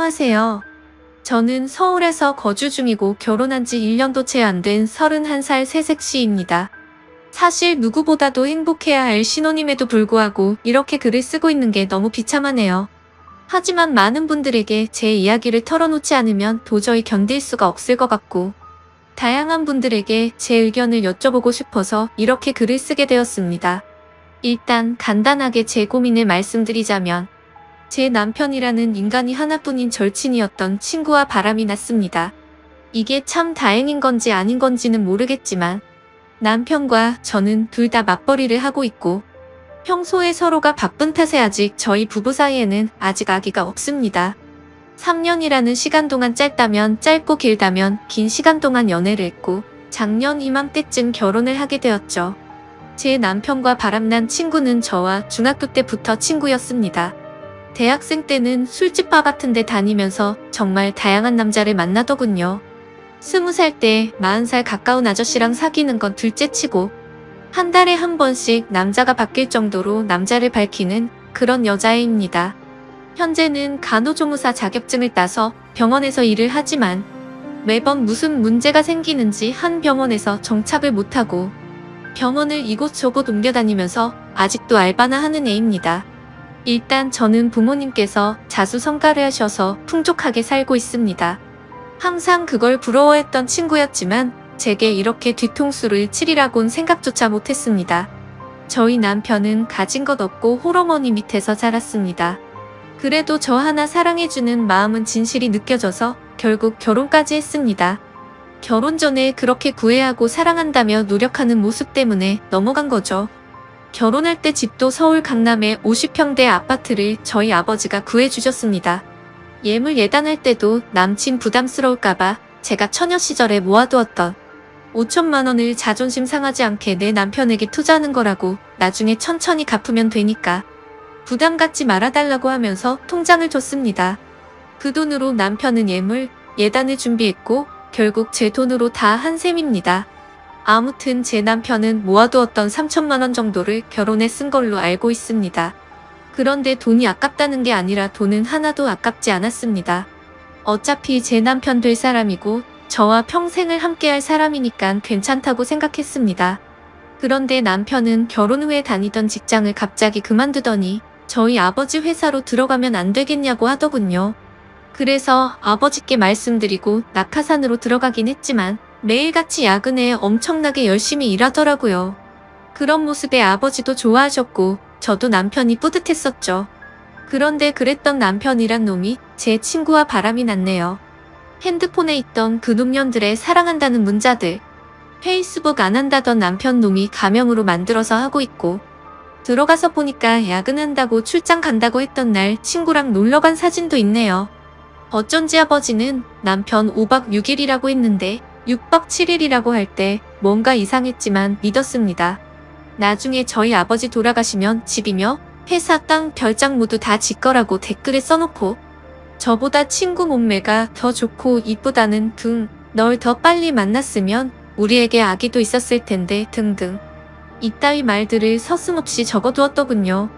안녕하세요. 저는 서울에서 거주 중이고 결혼한 지 1년도 채 안 된 31살 새색시입니다. 사실 누구보다도 행복해야 할 신혼임에도 불구하고 이렇게 글을 쓰고 있는 게 너무 비참하네요. 하지만 많은 분들에게 제 이야기를 털어놓지 않으면 도저히 견딜 수가 없을 것 같고, 다양한 분들에게 제 의견을 여쭤보고 싶어서 이렇게 글을 쓰게 되었습니다. 일단 간단하게 제 고민을 말씀드리자면, 제 남편이라는 인간이 하나뿐인 절친이었던 친구와 바람이 났습니다. 이게 참 다행인 건지 아닌 건지는 모르겠지만, 남편과 저는 둘 다 맞벌이를 하고 있고, 평소에 서로가 바쁜 탓에 아직 저희 부부 사이에는 아직 아기가 없습니다. 3년이라는 시간 동안 짧다면 짧고 길다면 긴 시간 동안 연애를 했고, 작년 이맘때쯤 결혼을 하게 되었죠. 제 남편과 바람난 친구는 저와 중학교 때부터 친구였습니다. 대학생 때는 술집 바 같은 데 다니면서 정말 다양한 남자를 만나더군요. 20살 때 40살 가까운 아저씨랑 사귀는 건 둘째치고, 한 달에 한 번씩 남자가 바뀔 정도로 남자를 밝히는 그런 여자애입니다. 현재는 간호조무사 자격증을 따서 병원에서 일을 하지만, 매번 무슨 문제가 생기는지 한 병원에서 정착을 못하고 병원을 이곳저곳 옮겨다니면서 아직도 알바나 하는 애입니다. 일단 저는 부모님께서 자수성가를 하셔서 풍족하게 살고 있습니다. 항상 그걸 부러워했던 친구였지만 제게 이렇게 뒤통수를 치리라곤 생각조차 못했습니다. 저희 남편은 가진 것 없고 홀어머니 밑에서 자랐습니다. 그래도 저 하나 사랑해주는 마음은 진실이 느껴져서 결국 결혼까지 했습니다. 결혼 전에 그렇게 구애하고 사랑한다며 노력하는 모습 때문에 넘어간 거죠. 결혼할 때 집도 서울 강남의 50평대 아파트를 저희 아버지가 구해주셨습니다. 예물 예단할 때도 남친 부담스러울까봐 제가 처녀 시절에 모아두었던 5천만 원을 자존심 상하지 않게 내 남편에게 투자하는 거라고 나중에 천천히 갚으면 되니까 부담 갖지 말아달라고 하면서 통장을 줬습니다. 그 돈으로 남편은 예물, 예단을 준비했고 결국 제 돈으로 다 한 셈입니다. 아무튼 제 남편은 모아두었던 3천만 원 정도를 결혼에 쓴 걸로 알고 있습니다. 그런데 돈이 아깝다는 게 아니라 돈은 하나도 아깝지 않았습니다. 어차피 제 남편 될 사람이고 저와 평생을 함께할 사람이니까 괜찮다고 생각했습니다. 그런데 남편은 결혼 후에 다니던 직장을 갑자기 그만두더니 저희 아버지 회사로 들어가면 안 되겠냐고 하더군요. 그래서 아버지께 말씀드리고 낙하산으로 들어가긴 했지만 매일같이 야근에 엄청나게 열심히 일하더라고요. 그런 모습에 아버지도 좋아하셨고 저도 남편이 뿌듯했었죠. 그런데 그랬던 남편이란 놈이 제 친구와 바람이 났네요. 핸드폰에 있던 그 놈년들의 사랑한다는 문자들, 페이스북 안 한다던 남편 놈이 가명으로 만들어서 하고 있고, 들어가서 보니까 야근한다고 출장 간다고 했던 날 친구랑 놀러간 사진도 있네요. 어쩐지 아버지는 남편 5박 6일이라고 했는데 6박 7일이라고 할 때 뭔가 이상했지만 믿었습니다. 나중에 저희 아버지 돌아가시면 집이며 회사 땅 별장 모두 다 지 거라고 댓글에 써놓고 저보다 친구 몸매가 더 좋고 이쁘다는 등 널 더 빨리 만났으면 우리에게 아기도 있었을 텐데 등등 이따위 말들을 서슴없이 적어두었더군요.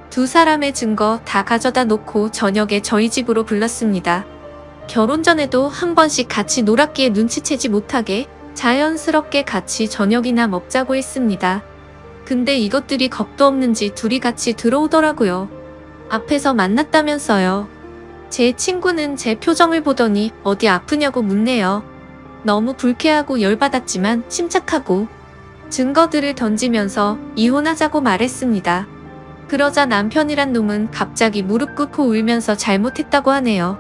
두 사람의 증거 다 가져다 놓고 저녁에 저희 집으로 불렀습니다. 결혼 전에도 한 번씩 같이 놀았기에 눈치채지 못하게 자연스럽게 같이 저녁이나 먹자고 했습니다. 근데 이것들이 겁도 없는지 둘이 같이 들어오더라고요. 앞에서 만났다면서요. 제 친구는 제 표정을 보더니 어디 아프냐고 묻네요. 너무 불쾌하고 열받았지만 침착하고 증거들을 던지면서 이혼하자고 말했습니다. 그러자 남편이란 놈은 갑자기 무릎 꿇고 울면서 잘못했다고 하네요.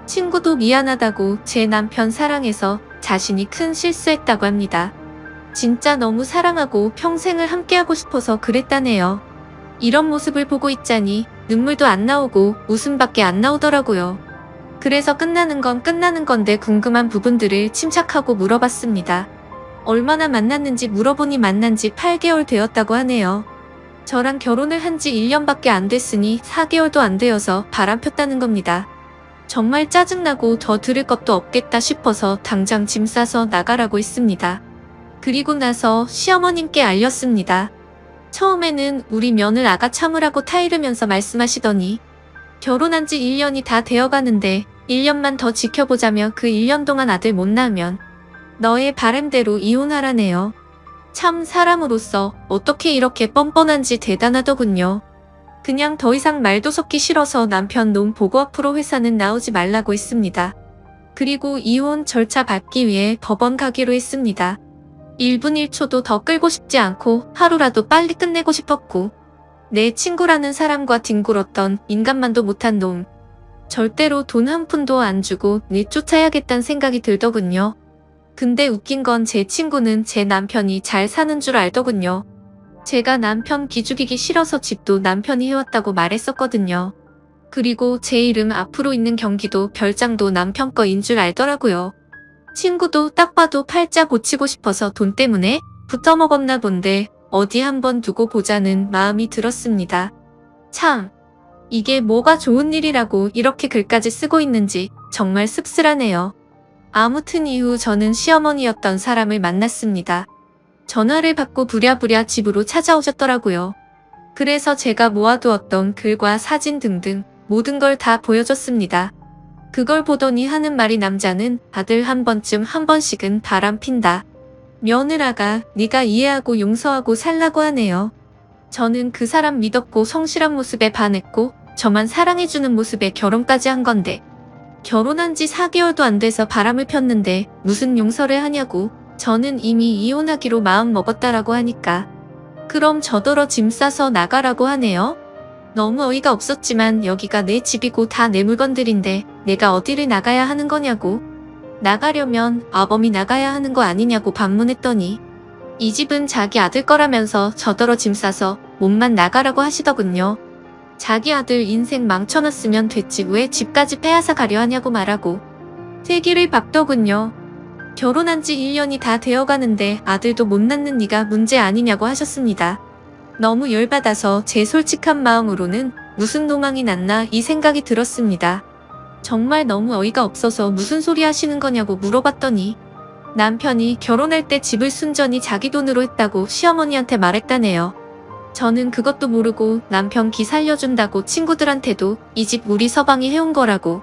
친구도 미안하다고 제 남편 사랑해서 자신이 큰 실수했다고 합니다. 진짜 너무 사랑하고 평생을 함께하고 싶어서 그랬다네요. 이런 모습을 보고 있자니 눈물도 안 나오고 웃음밖에 안 나오더라고요. 그래서 끝나는 건 끝나는 건데 궁금한 부분들을 침착하고 물어봤습니다. 얼마나 만났는지 물어보니 만난 지 8개월 되었다고 하네요. 저랑 결혼을 한 지 1년밖에 안 됐으니 4개월도 안 되어서 바람 폈다는 겁니다. 정말 짜증나고 더 들을 것도 없겠다 싶어서 당장 짐 싸서 나가라고 했습니다. 그리고 나서 시어머님께 알렸습니다. 처음에는 우리 며느 아가 참으라고 타이르면서 말씀하시더니 결혼한 지 1년이 다 되어가는데 1년만 더 지켜보자며 그 1년 동안 아들 못 낳으면 너의 바람대로 이혼하라네요. 참 사람으로서 어떻게 이렇게 뻔뻔한지 대단하더군요. 그냥 더 이상 말도 섞기 싫어서 남편 놈 보고 앞으로 회사는 나오지 말라고 했습니다. 그리고 이혼 절차 밟기 위해 법원 가기로 했습니다. 1분 1초도 더 끌고 싶지 않고 하루라도 빨리 끝내고 싶었고 내 친구라는 사람과 뒹굴었던 인간만도 못한 놈. 절대로 돈 한 푼도 안 주고 내쫓아야겠다는 생각이 들더군요. 근데 웃긴 건 제 친구는 제 남편이 잘 사는 줄 알더군요. 제가 남편 기죽이기 싫어서 집도 남편이 해왔다고 말했었거든요. 그리고 제 이름 앞으로 있는 경기도 별장도 남편 거인 줄 알더라고요. 친구도 딱 봐도 팔자 고치고 싶어서 돈 때문에 붙어먹었나 본데 어디 한번 두고 보자는 마음이 들었습니다. 참, 이게 뭐가 좋은 일이라고 이렇게 글까지 쓰고 있는지 정말 씁쓸하네요. 아무튼 이후 저는 시어머니였던 사람을 만났습니다. 전화를 받고 부랴부랴 집으로 찾아오셨더라고요. 그래서 제가 모아두었던 글과 사진 등등 모든 걸 다 보여줬습니다. 그걸 보더니 하는 말이 남자는 아들 한 번씩은 바람핀다. 며느라가 네가 이해하고 용서하고 살라고 하네요. 저는 그 사람 믿었고 성실한 모습에 반했고 저만 사랑해주는 모습에 결혼까지 한 건데 결혼한 지 4개월도 안 돼서 바람을 폈는데 무슨 용서를 하냐고. 저는 이미 이혼하기로 마음 먹었다라고 하니까 그럼 저더러 짐 싸서 나가라고 하네요. 너무 어이가 없었지만 여기가 내 집이고 다 내 물건들인데 내가 어디를 나가야 하는 거냐고. 나가려면 아범이 나가야 하는 거 아니냐고 반문했더니 이 집은 자기 아들 거라면서 저더러 짐 싸서 몸만 나가라고 하시더군요. 자기 아들 인생 망쳐놨으면 됐지 왜 집까지 빼앗아 가려 하냐고 말하고 세기를 박더군요. 결혼한 지 1년이 다 되어가는데 아들도 못 낳는 네가 문제 아니냐고 하셨습니다. 너무 열받아서 제 솔직한 마음으로는 무슨 노망이 났나 이 생각이 들었습니다. 정말 너무 어이가 없어서 무슨 소리 하시는 거냐고 물어봤더니 남편이 결혼할 때 집을 순전히 자기 돈으로 했다고 시어머니한테 말했다네요. 저는 그것도 모르고 남편 기 살려준다고 친구들한테도 이 집 우리 서방이 해온 거라고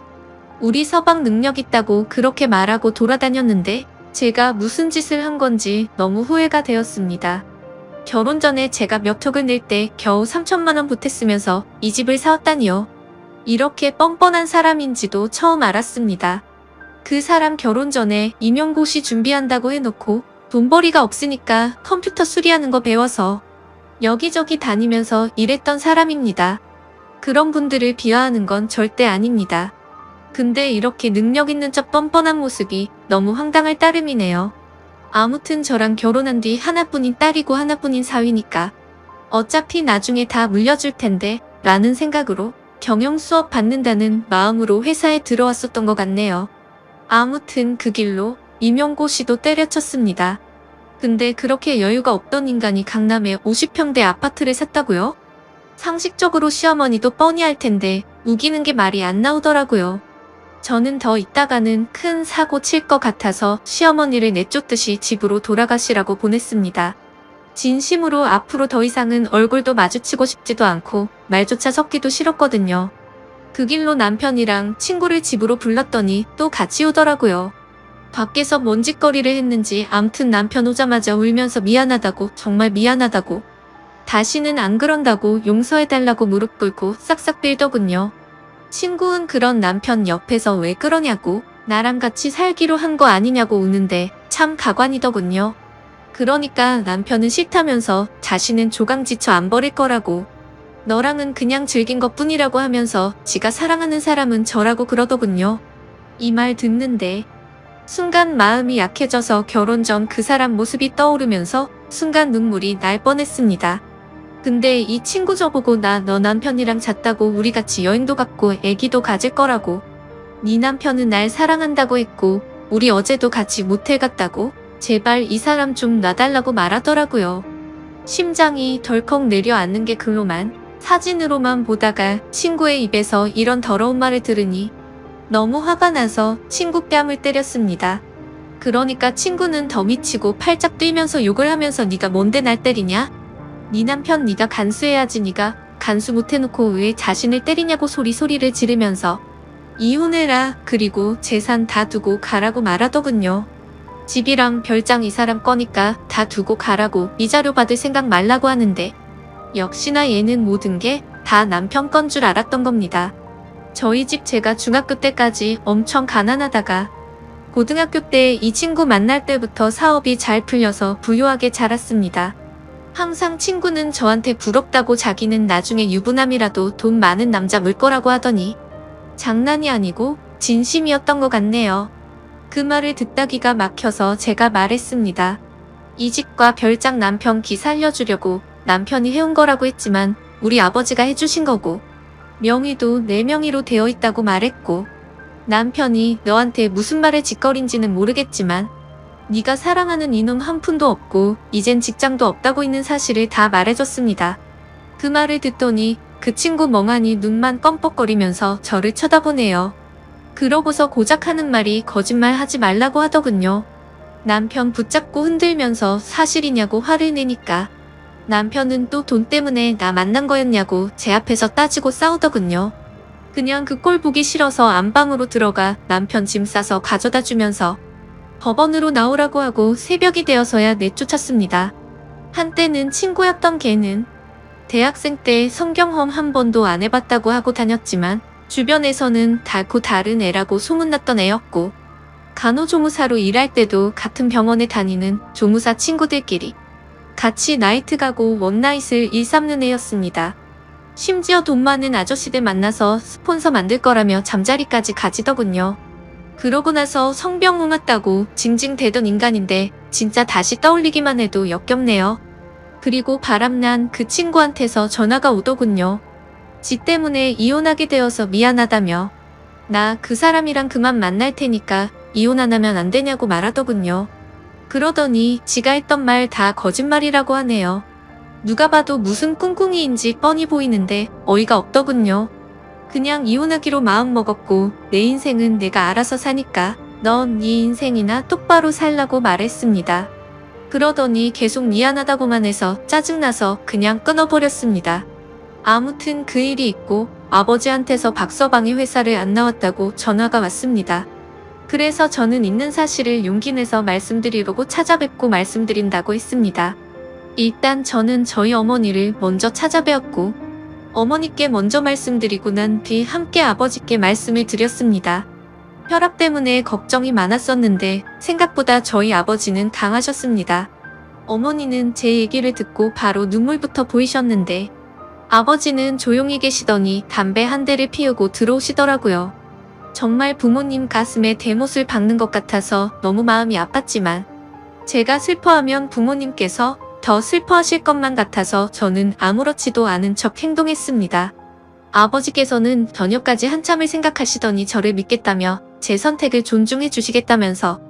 우리 서방 능력 있다고 그렇게 말하고 돌아다녔는데 제가 무슨 짓을 한 건지 너무 후회가 되었습니다. 결혼 전에 제가 몇 톡을 낼 때 겨우 3천만 원 보탰으면서 이 집을 사왔다니요. 이렇게 뻔뻔한 사람인지도 처음 알았습니다. 그 사람 결혼 전에 임용고시 준비한다고 해놓고 돈벌이가 없으니까 컴퓨터 수리하는 거 배워서 여기저기 다니면서 일했던 사람입니다. 그런 분들을 비하하는 건 절대 아닙니다. 근데 이렇게 능력 있는 척 뻔뻔한 모습이 너무 황당할 따름이네요. 아무튼 저랑 결혼한 뒤 하나뿐인 딸이고 하나뿐인 사위니까 어차피 나중에 다 물려줄 텐데 라는 생각으로 경영 수업 받는다는 마음으로 회사에 들어왔었던 것 같네요. 아무튼 그 길로 임용고시도 때려쳤습니다. 근데 그렇게 여유가 없던 인간이 강남에 50평대 아파트를 샀다고요? 상식적으로 시어머니도 뻔히 할 텐데 우기는 게 말이 안 나오더라고요. 저는 더 있다가는 큰 사고 칠 것 같아서 시어머니를 내쫓듯이 집으로 돌아가시라고 보냈습니다. 진심으로 앞으로 더 이상은 얼굴도 마주치고 싶지도 않고 말조차 섞기도 싫었거든요. 그 길로 남편이랑 친구를 집으로 불렀더니 또 같이 오더라고요. 밖에서 뭔 짓거리를 했는지 암튼 남편 오자마자 울면서 미안하다고 정말 미안하다고 다시는 안 그런다고 용서해달라고 무릎 꿇고 싹싹 빌더군요. 친구는 그런 남편 옆에서 왜 그러냐고 나랑 같이 살기로 한 거 아니냐고 우는데 참 가관이더군요. 그러니까 남편은 싫다면서 자신은 조강지처 안 버릴 거라고 너랑은 그냥 즐긴 것 뿐이라고 하면서 지가 사랑하는 사람은 저라고 그러더군요. 이 말 듣는데 순간 마음이 약해져서 결혼 전 그 사람 모습이 떠오르면서 순간 눈물이 날 뻔했습니다. 근데 이 친구 저보고 너 남편이랑 잤다고 우리 같이 여행도 갔고 애기도 가질 거라고 네 남편은 날 사랑한다고 했고 우리 어제도 같이 모텔 갔다고 제발 이 사람 좀 놔달라고 말하더라고요. 심장이 덜컥 내려앉는 게 글로만 사진으로만 보다가 친구의 입에서 이런 더러운 말을 들으니 너무 화가 나서 친구 뺨을 때렸습니다. 그러니까 친구는 더 미치고 팔짝 뛰면서 욕을 하면서 네가 뭔데 날 때리냐? 네 남편 네가 간수해야지 네가 간수 못해놓고 왜 자신을 때리냐고 소리를 지르면서 이혼해라. 그리고 재산 다 두고 가라고 말하더군요. 집이랑 별장 이 사람 거니까 다 두고 가라고 위자료 받을 생각 말라고 하는데 역시나 얘는 모든 게 다 남편 건 줄 알았던 겁니다. 저희 집 제가 중학교 때까지 엄청 가난하다가 고등학교 때 이 친구 만날 때부터 사업이 잘 풀려서 부유하게 자랐습니다. 항상 친구는 저한테 부럽다고 자기는 나중에 유부남이라도 돈 많은 남자 물 거라고 하더니 장난이 아니고 진심이었던 것 같네요. 그 말을 듣다 기가 막혀서 제가 말했습니다. 이 집과 별장 남편 기 살려주려고 남편이 해온 거라고 했지만 우리 아버지가 해주신 거고 명의도 내 명의로 되어 있다고 말했고 남편이 너한테 무슨 말을 짓거린지는 모르겠지만 네가 사랑하는 이놈 한 푼도 없고 이젠 직장도 없다고 있는 사실을 다 말해줬습니다. 그 말을 듣더니 그 친구 멍하니 눈만 껌뻑거리면서 저를 쳐다보네요. 그러고서 고작 하는 말이 거짓말 하지 말라고 하더군요. 남편 붙잡고 흔들면서 사실이냐고 화를 내니까 남편은 또 돈 때문에 나 만난 거였냐고 제 앞에서 따지고 싸우더군요. 그냥 그 꼴 보기 싫어서 안방으로 들어가 남편 짐 싸서 가져다 주면서 법원으로 나오라고 하고 새벽이 되어서야 내쫓았습니다. 한때는 친구였던 걔는 대학생 때 성경험 한 번도 안 해봤다고 하고 다녔지만 주변에서는 달고 다른 애라고 소문났던 애였고 간호조무사로 일할 때도 같은 병원에 다니는 조무사 친구들끼리 같이 나이트 가고 원나잇을 일삼는 애였습니다. 심지어 돈 많은 아저씨들 만나서 스폰서 만들 거라며 잠자리까지 가지더군요. 그러고 나서 성병 웅았다고 징징대던 인간인데 진짜 다시 떠올리기만 해도 역겹네요. 그리고 바람난 그 친구한테서 전화가 오더군요. 지 때문에 이혼하게 되어서 미안하다며 나 그 사람이랑 그만 만날 테니까 이혼 안 하면 안 되냐고 말하더군요. 그러더니 지가 했던 말 다 거짓말이라고 하네요. 누가 봐도 무슨 꿍꿍이인지 뻔히 보이는데 어이가 없더군요. 그냥 이혼하기로 마음먹었고 내 인생은 내가 알아서 사니까 넌 네 인생이나 똑바로 살라고 말했습니다. 그러더니 계속 미안하다고만 해서 짜증나서 그냥 끊어버렸습니다. 아무튼 그 일이 있고 아버지한테서 박서방이 회사를 안 나왔다고 전화가 왔습니다. 그래서 저는 있는 사실을 용기 내서 말씀드리려고 찾아뵙고 말씀드린다고 했습니다. 일단 저는 저희 어머니를 먼저 찾아뵈었고 어머니께 먼저 말씀드리고 난 뒤 함께 아버지께 말씀을 드렸습니다. 혈압 때문에 걱정이 많았었는데 생각보다 저희 아버지는 강하셨습니다. 어머니는 제 얘기를 듣고 바로 눈물부터 보이셨는데 아버지는 조용히 계시더니 담배 한 대를 피우고 들어오시더라고요. 정말 부모님 가슴에 대못을 박는 것 같아서 너무 마음이 아팠지만 제가 슬퍼하면 부모님께서 더 슬퍼하실 것만 같아서 저는 아무렇지도 않은 척 행동했습니다. 아버지께서는 저녁까지 한참을 생각하시더니 저를 믿겠다며 제 선택을 존중해 주시겠다면서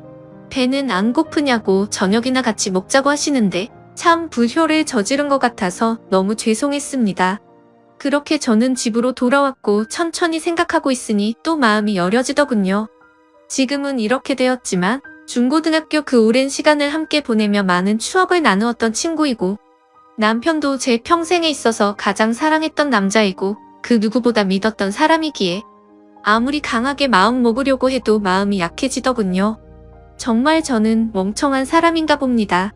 배는 안 고프냐고 저녁이나 같이 먹자고 하시는데 참 불효를 저지른 것 같아서 너무 죄송했습니다. 그렇게 저는 집으로 돌아왔고 천천히 생각하고 있으니 또 마음이 여려지더군요. 지금은 이렇게 되었지만 중고등학교 그 오랜 시간을 함께 보내며 많은 추억을 나누었던 친구이고 남편도 제 평생에 있어서 가장 사랑했던 남자이고 그 누구보다 믿었던 사람이기에 아무리 강하게 마음 먹으려고 해도 마음이 약해지더군요. 정말 저는 멍청한 사람인가 봅니다.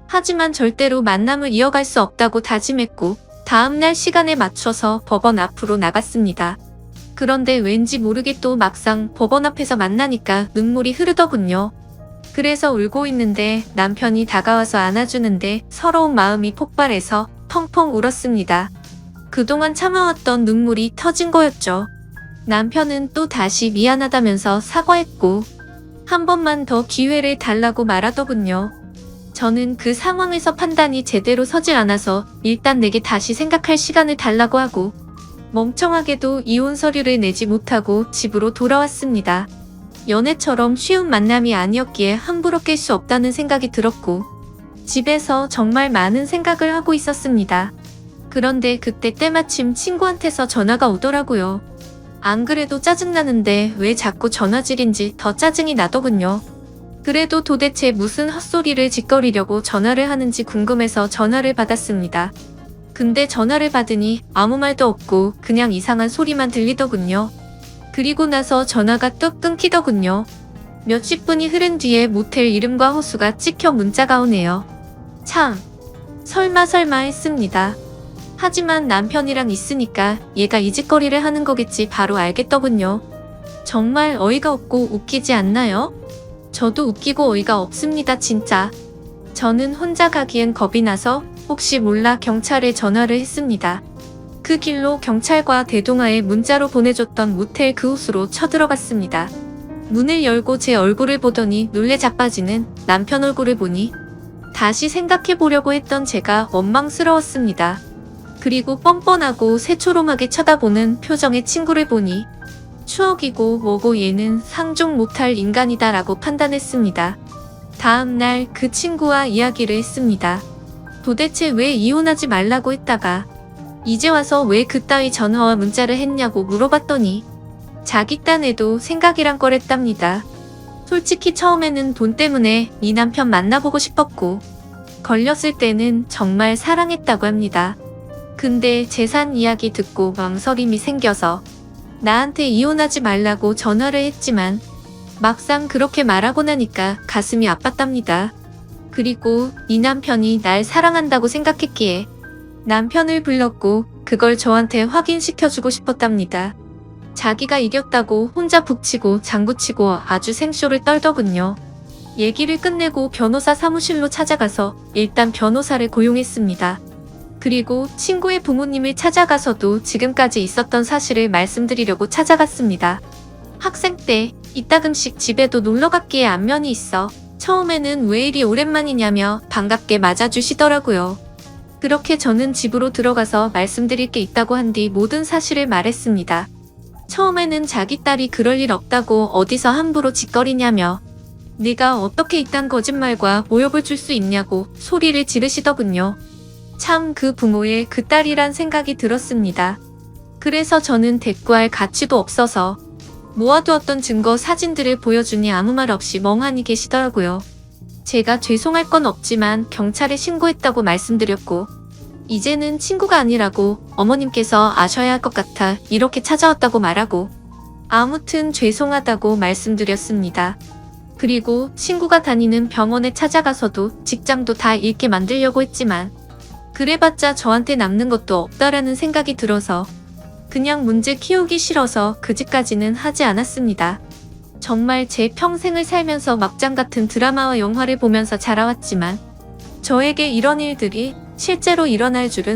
하지만 절대로 만남을 이어갈 수 없다고 다짐했고 다음날 시간에 맞춰서 법원 앞으로 나갔습니다. 그런데 왠지 모르게 또 막상 법원 앞에서 만나니까 눈물이 흐르더군요. 그래서 울고 있는데 남편이 다가와서 안아주는데 서러운 마음이 폭발해서 펑펑 울었습니다. 그동안 참아왔던 눈물이 터진 거였죠. 남편은 또 다시 미안하다면서 사과했고 한 번만 더 기회를 달라고 말하더군요. 저는 그 상황에서 판단이 제대로 서질 않아서 일단 내게 다시 생각할 시간을 달라고 하고 멍청하게도 이혼 서류를 내지 못하고 집으로 돌아왔습니다. 연애처럼 쉬운 만남이 아니었기에 함부로 깰 수 없다는 생각이 들었고 집에서 정말 많은 생각을 하고 있었습니다. 그런데 그때 때마침 친구한테서 전화가 오더라고요. 안 그래도 짜증나는데 왜 자꾸 전화질인지 더 짜증이 나더군요. 그래도 도대체 무슨 헛소리를 짓거리려고 전화를 하는지 궁금해서 전화를 받았습니다. 근데 전화를 받으니 아무 말도 없고 그냥 이상한 소리만 들리더군요. 그리고 나서 전화가 뚝 끊기더군요. 몇십 분이 흐른 뒤에 모텔 이름과 호수가 찍혀 문자가 오네요. 참, 설마 했습니다. 하지만 남편이랑 있으니까 얘가 이 짓거리를 하는 거겠지 바로 알겠더군요. 정말 어이가 없고 웃기지 않나요? 저도 웃기고 어이가 없습니다, 진짜. 저는 혼자 가기엔 겁이 나서 혹시 몰라 경찰에 전화를 했습니다. 그 길로 경찰과 대동아에 문자로 보내줬던 모텔 그 호수로 쳐들어갔습니다. 문을 열고 제 얼굴을 보더니 놀래 자빠지는 남편 얼굴을 보니 다시 생각해보려고 했던 제가 원망스러웠습니다. 그리고 뻔뻔하고 새초롬하게 쳐다보는 표정의 친구를 보니 추억이고 뭐고 얘는 상종 못할 인간이다 라고 판단했습니다. 다음날 그 친구와 이야기를 했습니다. 도대체 왜 이혼하지 말라고 했다가 이제 와서 왜 그따위 전화와 문자를 했냐고 물어봤더니 자기 딴에도 생각이란 거랬답니다. 솔직히 처음에는 돈 때문에 이 남편 만나보고 싶었고 걸렸을 때는 정말 사랑했다고 합니다. 근데 재산 이야기 듣고 망설임이 생겨서 나한테 이혼하지 말라고 전화를 했지만 막상 그렇게 말하고 나니까 가슴이 아팠답니다. 그리고 이 남편이 날 사랑한다고 생각했기에 남편을 불렀고 그걸 저한테 확인시켜주고 싶었답니다. 자기가 이겼다고 혼자 북치고 장구치고 아주 생쇼를 떨더군요. 얘기를 끝내고 변호사 사무실로 찾아가서 일단 변호사를 고용했습니다. 그리고 친구의 부모님을 찾아가서도 지금까지 있었던 사실을 말씀드리려고 찾아갔습니다. 학생 때 이따금씩 집에도 놀러갔기에 안면이 있어 처음에는 왜 이리 오랜만이냐며 반갑게 맞아주시더라고요. 그렇게 저는 집으로 들어가서 말씀드릴 게 있다고 한 뒤 모든 사실을 말했습니다. 처음에는 자기 딸이 그럴 일 없다고 어디서 함부로 짓거리냐며 네가 어떻게 이딴 거짓말과 모욕을 줄 수 있냐고 소리를 지르시더군요. 참 그 부모의 그 딸이란 생각이 들었습니다. 그래서 저는 대꾸할 가치도 없어서 모아두었던 증거 사진들을 보여주니 아무 말 없이 멍하니 계시더라고요. 제가 죄송할 건 없지만 경찰에 신고했다고 말씀드렸고 이제는 친구가 아니라고 어머님께서 아셔야 할 것 같아 이렇게 찾아왔다고 말하고 아무튼 죄송하다고 말씀드렸습니다. 그리고 친구가 다니는 병원에 찾아가서도 직장도 다 잃게 만들려고 했지만 그래봤자 저한테 남는 것도 없다라는 생각이 들어서 그냥 문제 키우기 싫어서 그 집까지는 하지 않았습니다. 정말 제 평생을 살면서 막장 같은 드라마와 영화를 보면서 자라왔지만 저에게 이런 일들이 실제로 일어날 줄은